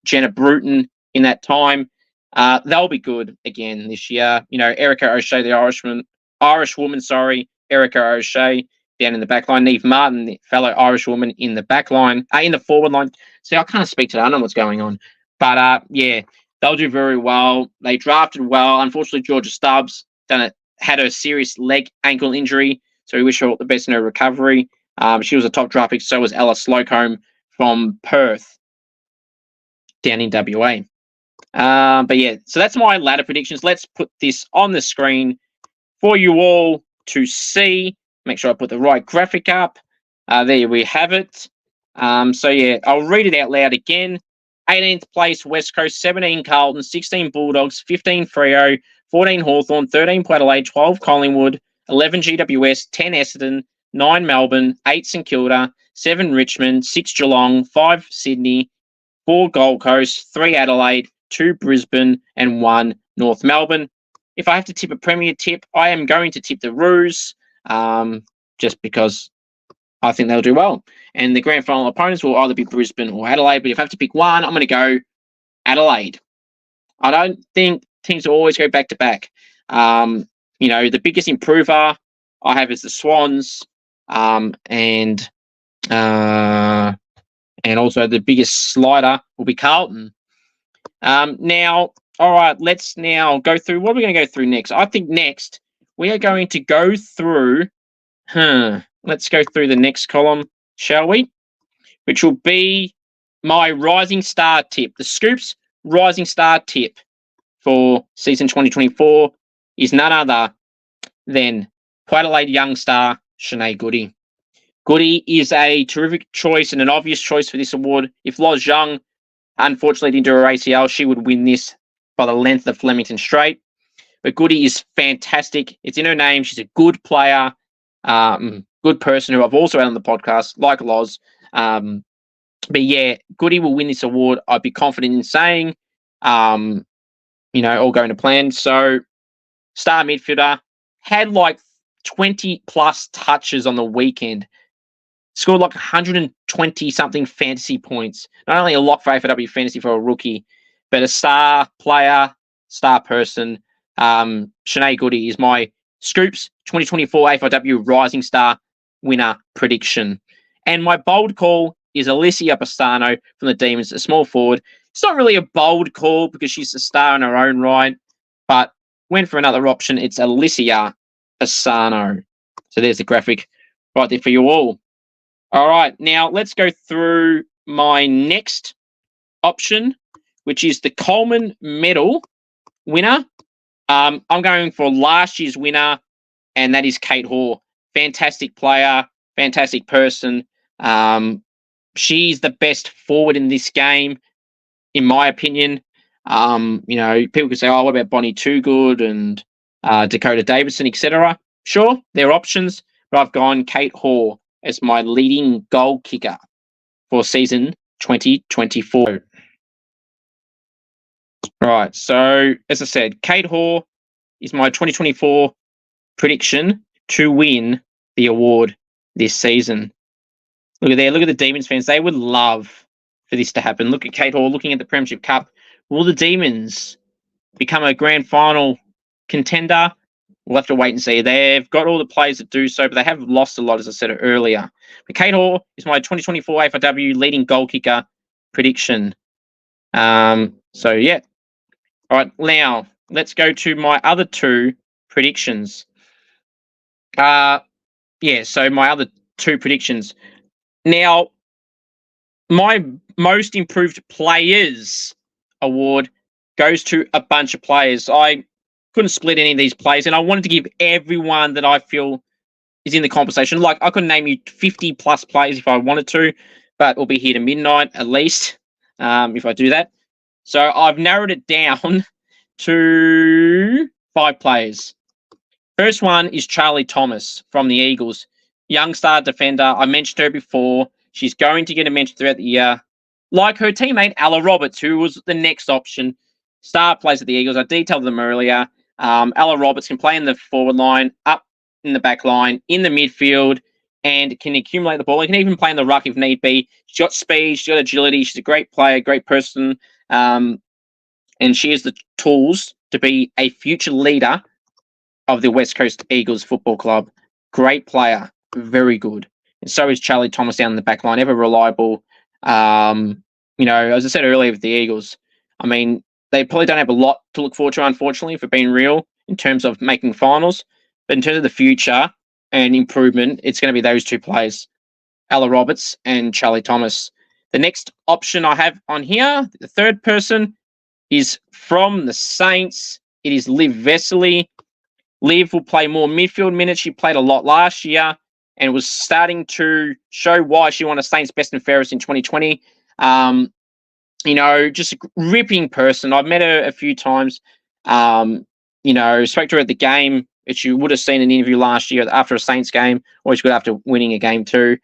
Jenna Bruton in that time. They'll be good again this year. You know, Erica O'Shea, the Irish woman, Erica O'Shea down in the back line. Neve Martin, the fellow Irish woman, in the back line, in the forward line. See, I can't speak to that. I don't know what's going on. But yeah, they'll do very well. They drafted well. Unfortunately, Georgia Stubbs had a serious ankle injury, so we wish her all the best in her recovery. She was a top draft pick. So was Ella Slocombe from Perth down in WA. But yeah, so that's my ladder predictions. Let's put this on the screen for you all to see. Make sure I put the right graphic up. There we have it. So yeah, I'll read it out loud again. 18th place, West Coast, 17 Carlton, 16 Bulldogs, 15 Freo, 14 Hawthorn, 13 Port Adelaide, 12 Collingwood, 11 GWS, 10 Essendon, 9 Melbourne, 8 St Kilda, 7 Richmond, 6 Geelong, 5 Sydney, 4 Gold Coast, 3 Adelaide, 2 Brisbane, and 1 North Melbourne. If I have to tip a premier tip, I am going to tip the Roos, just because I think they'll do well. And the grand final opponents will either be Brisbane or Adelaide. But if I have to pick one, I'm going to go Adelaide. I don't think teams will always go back to back. You know, the biggest improver I have is the Swans, and also the biggest slider will be Carlton. Now, all right, let's now go through. What are we going to go through next? I think next we are going to go through. Let's go through the next column, shall we? which will be my rising star tip. The Scoops rising star tip for season 2024 is none other than Adelaide young star Shanae Goody. Goody is a terrific choice and an obvious choice for this award. If Loz Young unfortunately didn't do her ACL, she would win this by the length of Flemington Straight. But Goody is fantastic. It's in her name. She's a good player, good person who I've also had on the podcast, like Loz. But yeah, Goody will win this award. I'd be confident in saying, all going to plan. So, star midfielder, had like 20 plus touches on the weekend, scored like 120 something fantasy points. Not only a lock for AFLW fantasy for a rookie, but a star player, star person. Shanae Goody is my Scoops 2024 AFLW Rising Star winner prediction. And my bold call is Alicia Pastano from the Demons, a small forward. It's not really a bold call because she's a star in her own right, but went for another option. It's Alicia Pastano. So there's the graphic right there for you all. All right, now let's go through my next option, which is the Coleman Medal winner. I'm going for last year's winner, and that is Kate Hoare. Fantastic player, fantastic person. She's the best forward in this game, in my opinion. People could say, "Oh, what about Bonnie Toogood and Dakota Davidson, etc." Sure, they're options, but I've gone Kate Hoare as my leading goal kicker for season 2024. Right, so as I said, Kate Hoare is my 2024 prediction to win the award this season. Look at there, look at the Demons fans. They would love for this to happen. Look at Kate Hoare looking at the Premiership Cup. Will the Demons become a grand final contender? We'll have to wait and see. They've got all the players that do so, but they have lost a lot, as I said earlier. But Kate Hoare is my 2024 AFLW leading goal kicker prediction. So, yeah. All right, now let's go to my other two predictions. So my other two predictions. Now, my most improved players award goes to a bunch of players. I couldn't split any of these players, and I wanted to give everyone that I feel is in the conversation. Like, I could name you 50 plus players if I wanted to, but we'll be here to midnight at least if I do that. So I've narrowed it down to 5 players. First one is Charlie Thomas from the Eagles. Young star defender. I mentioned her before. She's going to get a mention throughout the year. Like her teammate, Ella Roberts, who was the next option. Star plays at the Eagles. I detailed them earlier. Ella Roberts can play in the forward line, up in the back line, in the midfield, and can accumulate the ball. He can even play in the ruck if need be. She's got speed. She's got agility. She's a great player, great person. And she has the tools to be a future leader of the West Coast Eagles Football Club. Great player. Very good. And so is Charlie Thomas down in the back line, ever reliable. As I said earlier with the Eagles, I mean, they probably don't have a lot to look forward to, unfortunately, for being real in terms of making finals. But in terms of the future and improvement, it's going to be those two players, Ella Roberts and Charlie Thomas. The next option I have on here, the third person, is from the Saints. It is Liv Vesely. Liv will play more midfield minutes. She played a lot last year and was starting to show why she won a Saints Best and Fairest in 2020. Just a ripping person. I've met her a few times. Spoke to her at the game, which you would have seen in an interview last year after a Saints game. Always good after winning a game too.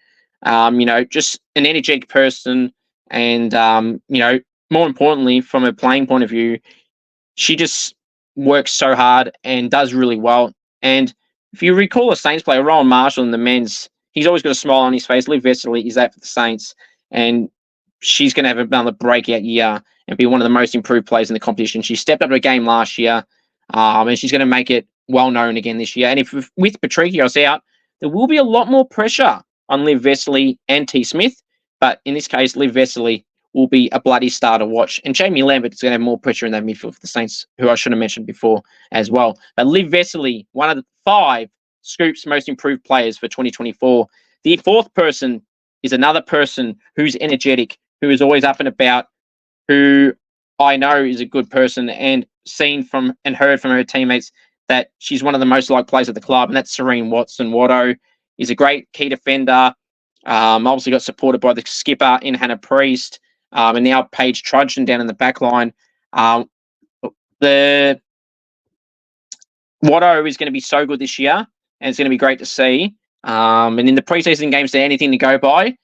Just an energetic person. And, more importantly, from a playing point of view, she just works so hard and does really well. And if you recall a Saints player, Rowan Marshall in the men's, he's always got a smile on his face. Liv Vesely is that for the Saints. And she's going to have another breakout year and be one of the most improved players in the competition. She stepped up to a game last year, and she's going to make it well-known again this year. And if with Patrikios out, there will be a lot more pressure on Liv Vesely and T. Smith. But in this case, Liv Vesely will be a bloody star to watch. And Jamie Lambert is going to have more pressure in that midfield for the Saints, who I should have mentioned before as well. But Liv Vesely, one of the 5 Scoops most improved players for 2024. The fourth person is another person who's energetic, who is always up and about, who I know is a good person, and seen from and heard from her teammates that she's one of the most liked players at the club, and that's Serene Watson. Watto is a great key defender. Obviously got supported by the skipper in Hannah Priest, and now Paige Trudgeon down in the back line. The Watto is going to be so good this year, and it's going to be great to see. And in the preseason games, there's anything to go by.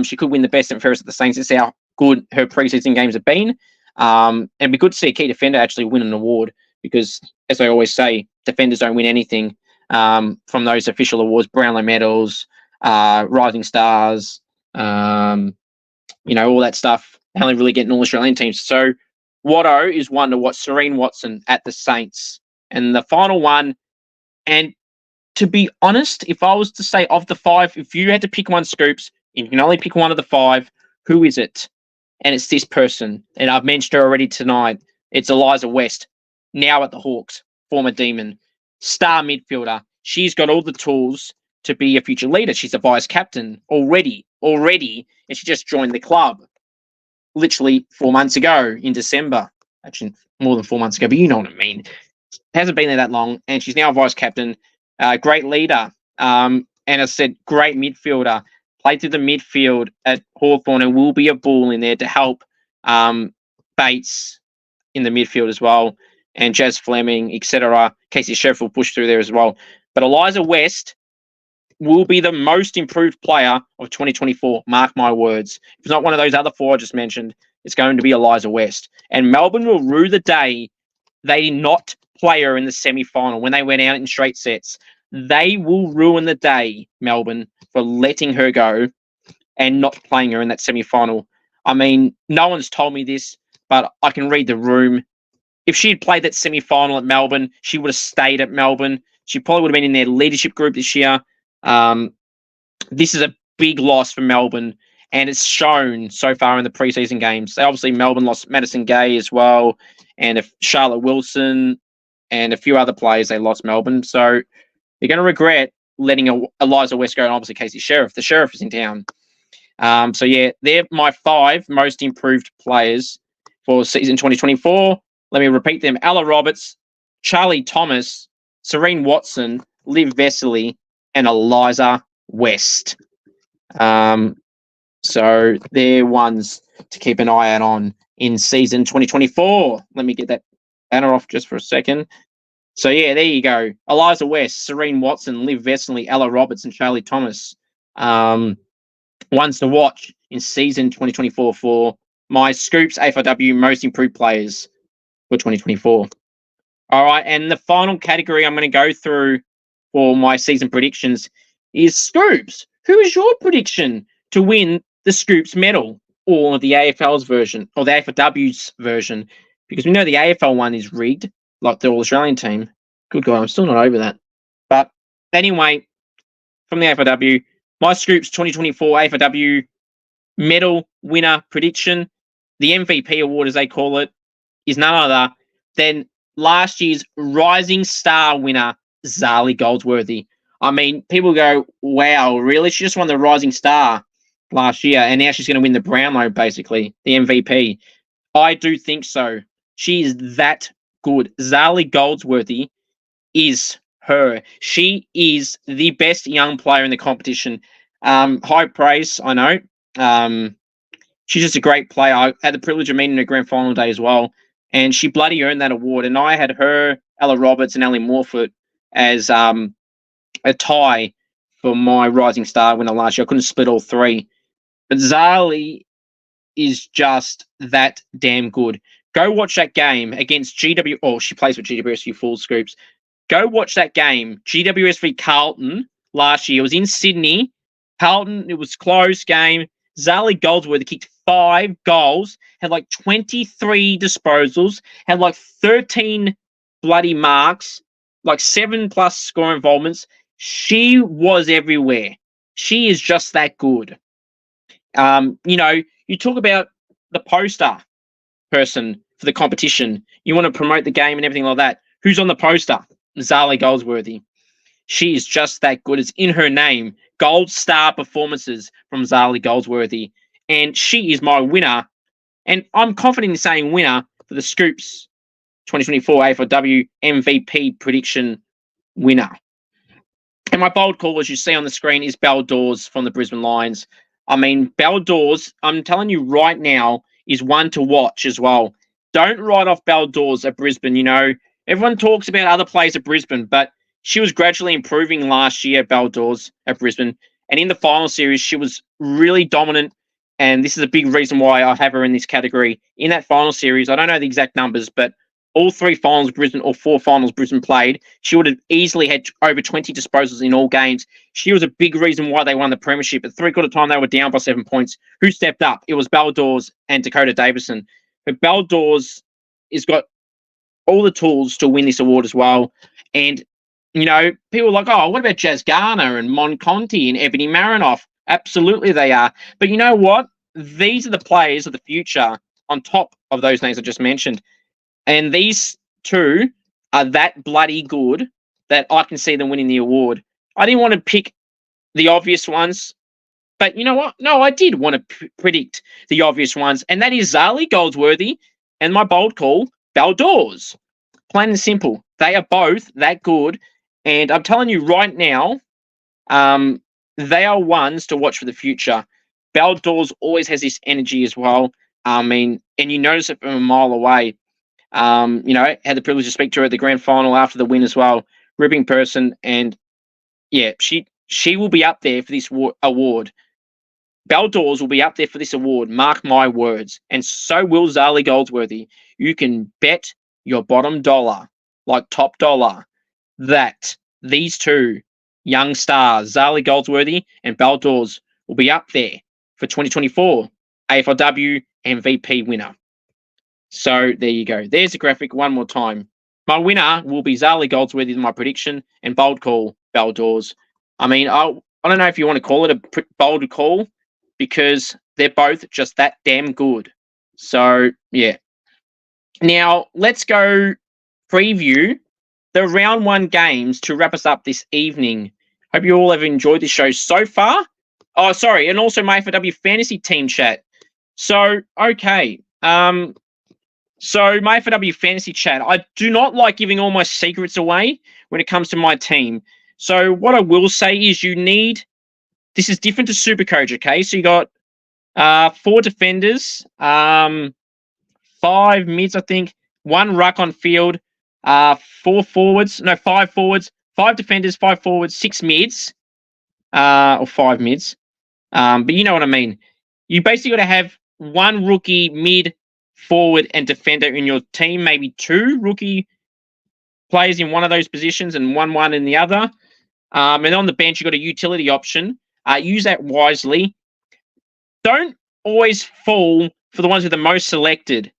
She could win the best and fairest at the Saints. That's how good her preseason games have been. And it'd be good to see a key defender actually win an award because, as I always say, defenders don't win anything from those official awards, Brownlow Medals, Rising Stars, all that stuff. They only really get in all Australian teams. So Watto is one to watch, Serene Watson at the Saints. And the final one, and to be honest, if I was to say of the five, if you had to pick one, Scoops, and you can only pick one of the five, who is it? And it's this person. And I've mentioned her already tonight. It's Eliza West, now at the Hawks, former Demon, star midfielder. She's got all the tools to be a future leader. She's a vice captain already, and she just joined the club literally 4 months ago in December. Actually, more than 4 months ago, but you know what I mean. Hasn't been there that long, and she's now a vice captain. Great leader, and as I said, great midfielder. Played through the midfield at Hawthorn and will be a ball in there to help Bates in the midfield as well, and Jazz Fleming, etc. Casey Sheriff will push through there as well. But Eliza West will be the most improved player of 2024. Mark my words. If it's not one of those other four I just mentioned, it's going to be Eliza West. And Melbourne will rue the day they did not play her in the semi-final when they went out in straight sets. They will ruin the day, Melbourne, for letting her go and not playing her in that semi-final. I mean, no one's told me this, but I can read the room. If she had played that semi-final at Melbourne, she would have stayed at Melbourne. She probably would have been in their leadership group this year. This is a big loss for Melbourne, and it's shown so far in the preseason games. Obviously, Melbourne lost Madison Gay as well, and Charlotte Wilson, and a few other players they lost Melbourne. So they're going to regret letting Eliza West go, and obviously Casey Sheriff. The Sheriff is in town. So, yeah, they're my five most improved players for season 2024. Let me repeat them. Ella Roberts, Charlie Thomas, Serene Watson, Liv Vesely, and Eliza West. So they're ones to keep an eye out on in season 2024. Let me get that banner off just for a second. So, yeah, there you go. Eliza West, Serene Watson, Liv Vesely, Ella Roberts, and Charlie Thomas. Ones to watch in season 2024 for my Scoops AFLW most improved players for 2024. All right, and the final category I'm going to go through for my season predictions is Scoops. Who is your prediction to win the Scoops medal or the AFL's version or the AFLW's version? Because we know the AFL one is rigged, like the All-Australian team. Good God, I'm still not over that. But anyway, from the AFLW, my Scoops 2024 AFLW medal winner prediction, the MVP award as they call it, is none other than last year's Rising Star winner, Zali Goldsworthy. I mean, people go, wow, really? She just won the Rising Star last year, and now she's going to win the Brownlow, basically, the MVP. I do think so. She is that good. Zali Goldsworthy is her. She is the best young player in the competition. High praise, I know. She's just a great player. I had the privilege of meeting her grand final day as well, and she bloody earned that award. And I had her, Ella Roberts, and Ellie Morfoot as a tie for my Rising Star winner last year. I couldn't split all three. But Zali is just that damn good. Go watch that game against GW. Oh, she plays with GWS, full Scoops. Go watch that game. GWS v Carlton last year. It was in Sydney. Carlton, it was a close game. Zali Goldsworthy kicked 5 goals, had like 23 disposals, had like 13 bloody marks, like 7+ score involvements. She was everywhere. She is just that good. You talk about the poster person for the competition. You want to promote the game and everything like that. Who's on the poster? Zali Goldsworthy. She is just that good. It's in her name. gold star performances from Zali Goldsworthy. And she is my winner. And I'm confident in saying winner for the Scoops 2024 AFLW MVP prediction winner. And my bold call, as you see on the screen, is Baldors from the Brisbane Lions. I mean, Baldors, I'm telling you right now, is one to watch as well. Don't write off Baldors at Brisbane. You know, everyone talks about other players at Brisbane, but she was gradually improving last year, Baldors at Brisbane. And in the final series, she was really dominant. And this is a big reason why I have her in this category. In that final series, I don't know the exact numbers, but all 3 finals Brisbane or 4 finals Brisbane played, she would have easily had over 20 disposals in all games. She was a big reason why they won the premiership. At 3/4 time, they were down by 7 points. Who stepped up? It was Baldors and Dakota Davison. But Baldors has got all the tools to win this award as well. And, you know, people are like, oh, what about Jazz Garner and Mon Conti and Ebony Marinoff? Absolutely they are. But you know what? These are the players of the future on top of those names I just mentioned. And these two are that bloody good that I can see them winning the award. I didn't want to pick the obvious ones, but you know what? No, I did want to predict the obvious ones, and that is Zali Goldsworthy and my bold call, Baldors. Plain and simple. They are both that good, and I'm telling you right now, they are ones to watch for the future. Baldors always has this energy as well. I mean, and you notice it from a mile away. You know, had the privilege to speak to her at the grand final after the win as well. Ripping person, and yeah, she will be up there for this award. Baldors will be up there for this award. Mark my words, and so will Zali Goldsworthy. You can bet your bottom dollar, like top dollar, that these two young stars, Zali Goldsworthy and Baldors, will be up there for 2024 AFLW MVP winner. So there you go. There's the graphic one more time. My winner will be Zali Goldsworthy in my prediction, and bold call, Baldors. I mean, I don't know if you want to call it a bold call because they're both just that damn good. So, yeah. Now, let's go preview the round 1 games to wrap us up this evening. Hope you all have enjoyed this show so far. Oh, sorry, and also my AFLW fantasy team chat. So, okay. So my AFLW fantasy chat, I do not like giving all my secrets away when it comes to my team. So what I will say is this is different to Supercoach, okay? So you got 4 defenders, 5 mids, I think, 1 ruck on field, 5 forwards, 5 defenders, 5 forwards, 6 mids, or 5 mids. But you know what I mean. You basically got to have 1 rookie mid, forward and defender in your team, maybe 2 rookie players in one of those positions and one in the other. And on the bench, you've got a utility option. Use that wisely. Don't always fall for the ones with the most selected.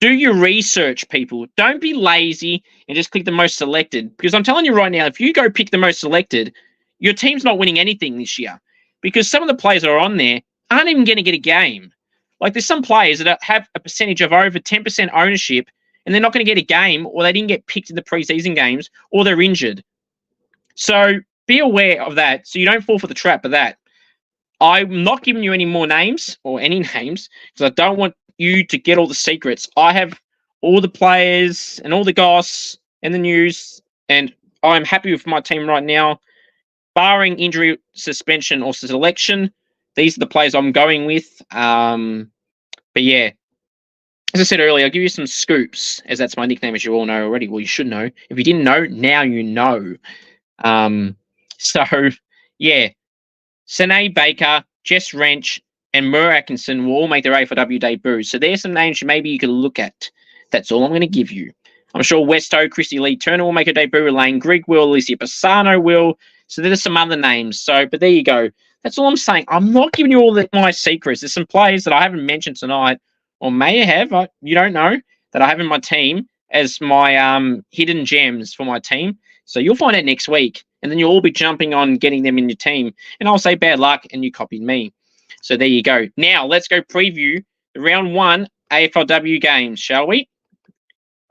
Do your research, people. Don't be lazy and just click the most selected. Because I'm telling you right now, if you go pick the most selected, your team's not winning anything this year. Because some of the players that are on there aren't even going to get a game. Like, there's some players that have a percentage of over 10% ownership, and they're not going to get a game, or they didn't get picked in the preseason games, or they're injured. So be aware of that, so you don't fall for the trap of that. I'm not giving you any more names, or any names, because I don't want you to get all the secrets. I have all the players and all the goss and the news, and I'm happy with my team right now. Barring injury, suspension, or selection, these are the players I'm going with. But yeah, as I said earlier, I'll give you some scoops, as that's my nickname, as you all know already. Well, you should know. If you didn't know, now you know. So, yeah, Sine Baker, Jess Wrench, and Mur Atkinson will all make their AFLW debut. So there's some names maybe you can look at. That's all I'm going to give you. I'm sure Westo, Christy Lee Turner will make a debut. Elaine Grigg will. Alicia Bassano will. So there's some other names. So, but there you go. That's all I'm saying. I'm not giving you all my secrets. There's some players that I haven't mentioned tonight, or may have, you don't know, that I have in my team as my hidden gems for my team. So you'll find out next week, and then you'll all be jumping on getting them in your team. And I'll say bad luck, and you copied me. So there you go. Now, let's go preview the round 1 AFLW games, shall we?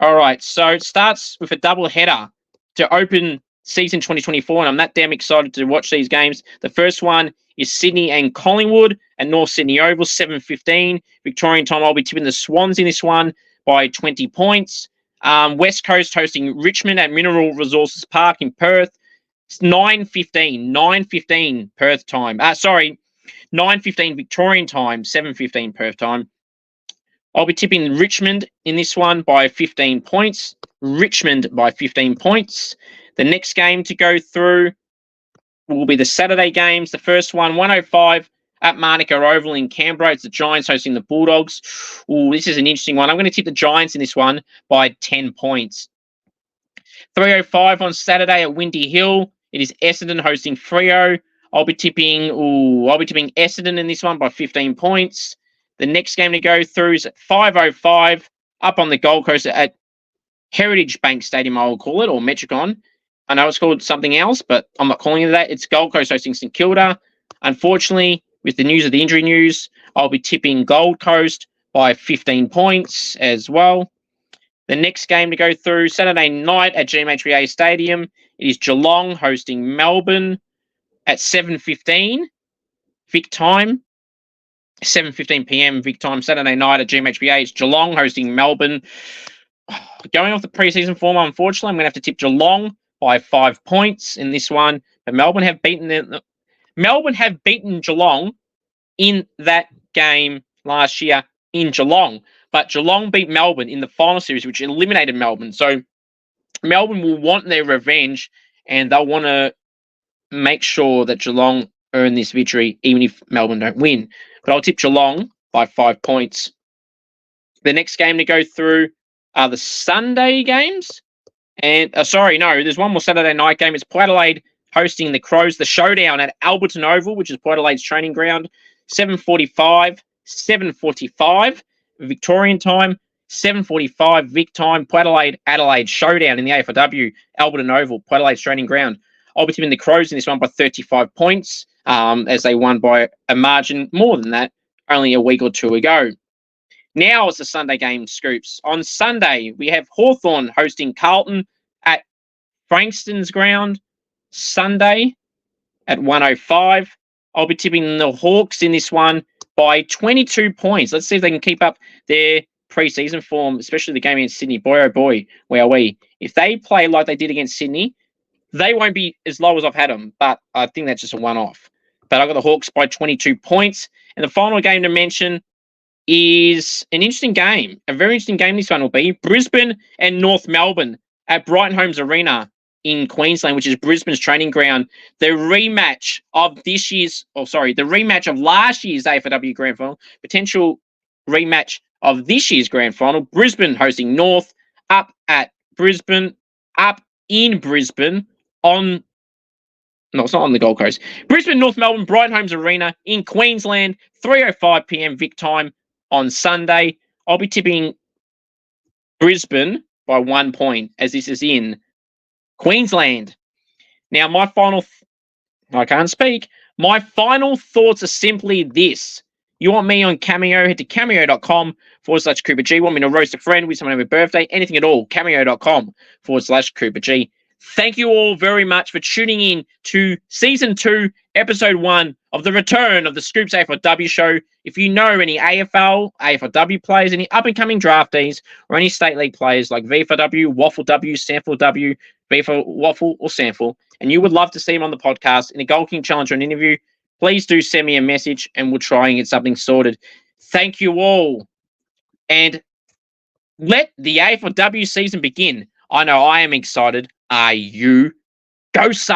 All right, so it starts with a double header to open season 2024, and I'm that damn excited to watch these games. The first one is Sydney and Collingwood at North Sydney Oval, 7:15 Victorian time. I'll be tipping the Swans in this one by 20 points. West Coast hosting Richmond at Mineral Resources Park in Perth. It's 9:15 Perth time. 9:15 Victorian time, 7:15 Perth time. I'll be tipping Richmond in this one by 15 points. Richmond by 15 points. The next game to go through will be the Saturday games. The first one, 1:05 at Manuka Oval in Canberra. It's the Giants hosting the Bulldogs. Ooh, this is an interesting one. I'm going to tip the Giants in this one by 10 points. 3:05 on Saturday at Windy Hill. It is Essendon hosting Freo. I'll be tipping Essendon in this one by 15 points. The next game to go through is at 5:05 up on the Gold Coast at Heritage Bank Stadium, I will call it, or Metricon. I know it's called something else, but I'm not calling it that. It's Gold Coast hosting St Kilda. Unfortunately, with the news of the injury news, I'll be tipping Gold Coast by 15 points as well. The next game to go through, Saturday night at GMHBA Stadium, it is Geelong hosting Melbourne at 7:15 Vic time. 7:15 p.m. Vic time, Saturday night at GMHBA. It's Geelong hosting Melbourne. Going off the preseason form, unfortunately, I'm going to have to tip Geelong by 5 points in this one. But Melbourne have beaten Geelong in that game last year in Geelong. But Geelong beat Melbourne in the final series, which eliminated Melbourne. So Melbourne will want their revenge, and they'll want to make sure that Geelong earn this victory, even if Melbourne don't win. But I'll tip Geelong by 5 points. The next game to go through are the Sunday games. And there's one more Saturday night game. It's Port Adelaide hosting the Crows, the showdown at Alberton Oval, which is Port Adelaide's training ground. 7:45 Victorian time, 7:45 Vic time. Port Adelaide showdown in the AFLW, Alberton Oval, Port Adelaide's training ground. I'll be tipping the Crows in this one by 35 points, as they won by a margin more than that only a week or two ago. Now it's the Sunday game, Scoops. On Sunday, we have Hawthorn hosting Carlton at Frankston's ground. Sunday at 1:05. I'll be tipping the Hawks in this one by 22 points. Let's see if they can keep up their preseason form, especially the game against Sydney. Boy, oh boy, where are we? If they play like they did against Sydney, they won't be as low as I've had them, but I think that's just a one-off. But I've got the Hawks by 22 points. And the final game to mention is an interesting game. A very interesting game this one will be. Brisbane and North Melbourne at Brighton Homes Arena in Queensland, which is Brisbane's training ground. The rematch of last year's AFLW Grand Final, potential rematch of this year's Grand Final. Brisbane hosting North up in Brisbane it's not on the Gold Coast. Brisbane, North Melbourne, Brighton Homes Arena in Queensland, 3:05 p.m. Vic time on Sunday. I'll be tipping Brisbane by 1 point, as this is in Queensland. Now, my final thoughts are simply this. You want me on Cameo, head to cameo.com/Cooper G. Want me to roast a friend with someone over birthday, anything at all, cameo.com/Cooper G. Thank you all very much for tuning in to Season 2, Episode 1 of the return of the Scoops AFLW Show. If you know any AFLW players, any up-and-coming draftees, or any State League players like VFLW, Waffle W, Sample W, VFL Waffle, or Sample, and you would love to see them on the podcast in a Gold King Challenge or an interview, please do send me a message and we'll try and get something sorted. Thank you all. And let the AFLW season begin. I know I am excited. Are you? Go Saints!